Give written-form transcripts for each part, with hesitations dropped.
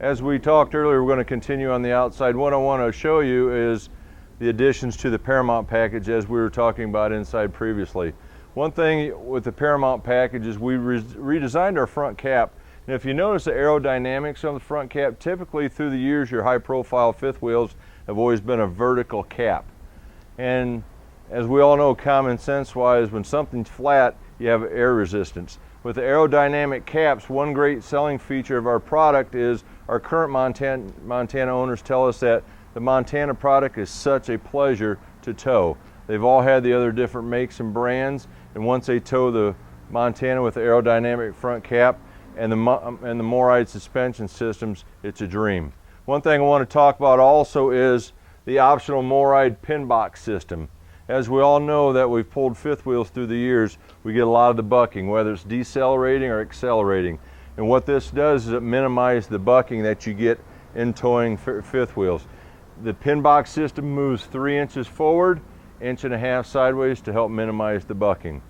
As we talked earlier, we're going to continue on the outside. What I want to show you is the additions to the Paramount package as we were talking about inside previously. One thing with the Paramount package is we redesigned our front cap. And if you notice the aerodynamics on the front cap, typically through the years your high profile fifth wheels have always been a vertical cap. And as we all know, common sense wise, when something's flat, you have air resistance. With the aerodynamic caps, one great selling feature of our product is our current Montana owners tell us that the Montana product is such a pleasure to tow. They've all had the other different makes and brands, and once they tow the Montana with the aerodynamic front cap and the MORryde suspension systems, it's a dream. One thing I want to talk about also is the optional MORryde pin box system. As we all know that we've pulled fifth wheels through the years, we get a lot of the bucking, whether it's decelerating or accelerating. And what this does is it minimizes the bucking that you get in towing fifth wheels. The pin box system moves 3 inches forward, 1.5 inches sideways to help minimize the bucking.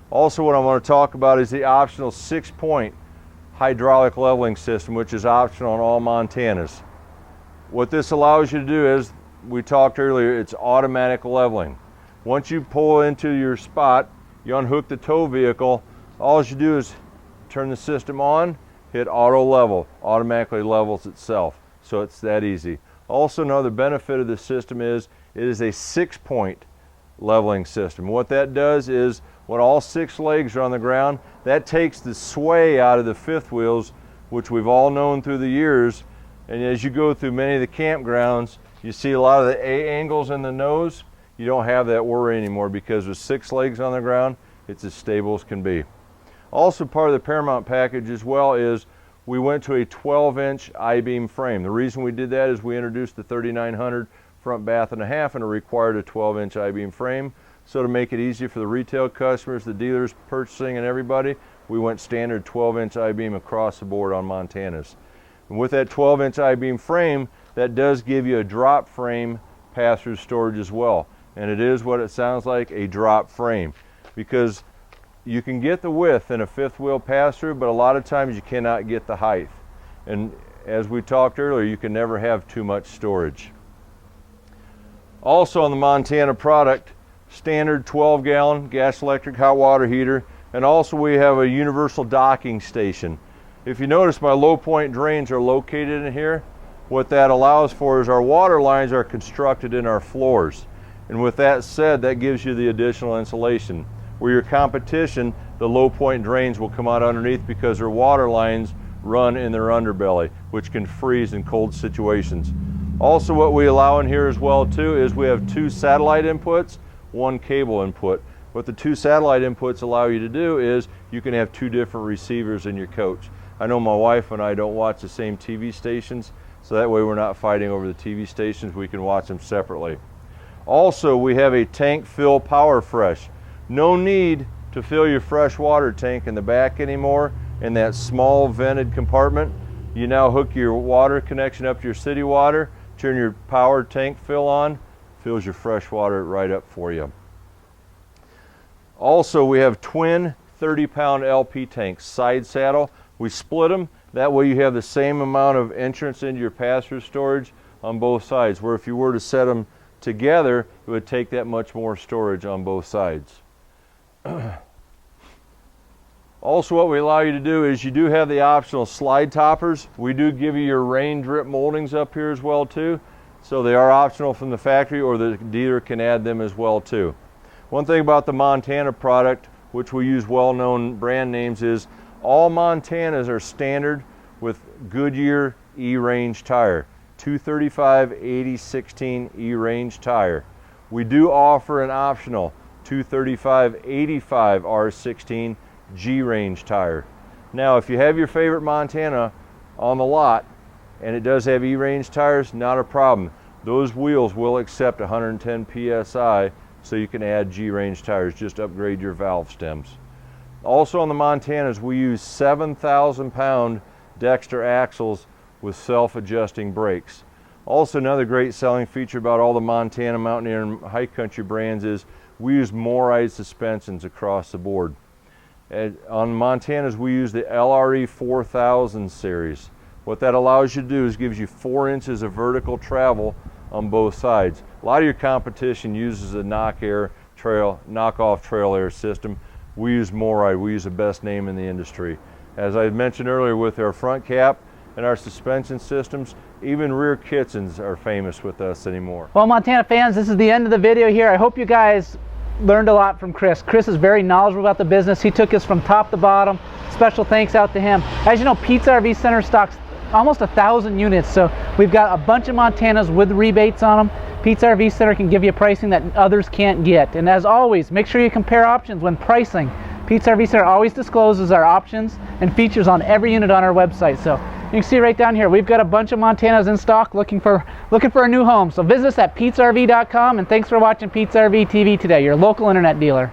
Also, what I want to talk about is the optional 6-point hydraulic leveling system, which is optional on all Montanas. What this allows you to do is, we talked earlier, it's automatic leveling. Once you pull into your spot, you unhook the tow vehicle, all you do is turn the system on, hit auto level, automatically levels itself. So it's that easy. Also, another benefit of the system is it is a 6-point leveling system. What that does is when all 6 legs are on the ground, that takes the sway out of the fifth wheels, which we've all known through the years. And as you go through many of the campgrounds, you see a lot of the A angles in the nose. You don't have that worry anymore because with 6 legs on the ground, it's as stable as can be. Also, part of the Paramount package as well is we went to a 12-inch I-beam frame. The reason we did that is we introduced the 3900 front bath and a half, and it required a 12-inch I-beam frame. So to make it easy for the retail customers, the dealers purchasing, and everybody, we went standard 12-inch I-beam across the board on Montanas. And with that 12-inch I-beam frame, that does give you a drop frame pass-through storage as well. And it is what it sounds like, a drop frame, because you can get the width in a fifth wheel pass-through, but a lot of times you cannot get the height. And as we talked earlier, you can never have too much storage. Also on the Montana product, standard 12-gallon gas electric hot water heater, and also we have a universal docking station. If you notice, my low point drains are located in here. What that allows for is our water lines are constructed in our floors. And with that said, that gives you the additional insulation. Where your competition, the low point drains will come out underneath because their water lines run in their underbelly, which can freeze in cold situations. Also, what we allow in here as well too is we have 2 satellite inputs, 1 cable input. What the 2 satellite inputs allow you to do is you can have 2 different receivers in your coach. I know my wife and I don't watch the same TV stations, so that way we're not fighting over the TV stations. We can watch them separately. Also, we have a tank fill power fresh. No need to fill your fresh water tank in the back anymore in that small vented compartment. You now hook your water connection up to your city water, turn your power tank fill on, fills your fresh water right up for you. Also, we have twin 30-pound LP tanks, side saddle. We split them. That way you have the same amount of entrance into your pass-through storage on both sides, where if you were to set them together, it would take that much more storage on both sides. Also, what we allow you to do is you do have the optional slide toppers. We do give you your rain drip moldings up here as well too. So they are optional from the factory, or the dealer can add them as well too. One thing about the Montana product, which we use well-known brand names, is all Montanas are standard with Goodyear E-Range tire. 235/80/16 E-Range tire. We do offer an optional 235/85 R16 G-Range tire. Now, if you have your favorite Montana on the lot and it does have E-Range tires, not a problem. Those wheels will accept 110 PSI, so you can add G-Range tires. Just upgrade your valve stems. Also on the Montanas, we use 7,000-pound Dexter axles with self-adjusting brakes. Also, another great selling feature about all the Montana Mountaineer and High Country brands is we use MORryde suspensions across the board. On Montanas, we use the LRE 4000 series. What that allows you to do is gives you 4 inches of vertical travel on both sides. A lot of your competition uses a knockoff trail air system. We use MORryde. We use the best name in the industry. As I mentioned earlier, with our front cap and our suspension systems, even rear kitchens are famous with us anymore. Well, Montana fans, this is the end of the video here. I hope you guys learned a lot from Chris. Chris is very knowledgeable about the business. He took us from top to bottom. Special thanks out to him. As you know, Pete's RV Center stocks almost 1,000 units, so we've got a bunch of Montanas with rebates on them. Pete's RV Center can give you pricing that others can't get. And as always, make sure you compare options when pricing. Pete's RV Center always discloses our options and features on every unit on our website. So you can see right down here, we've got a bunch of Montanas in stock looking for a new home. So visit us at petesrv.com, and thanks for watching Pete's RV TV today, your local internet dealer.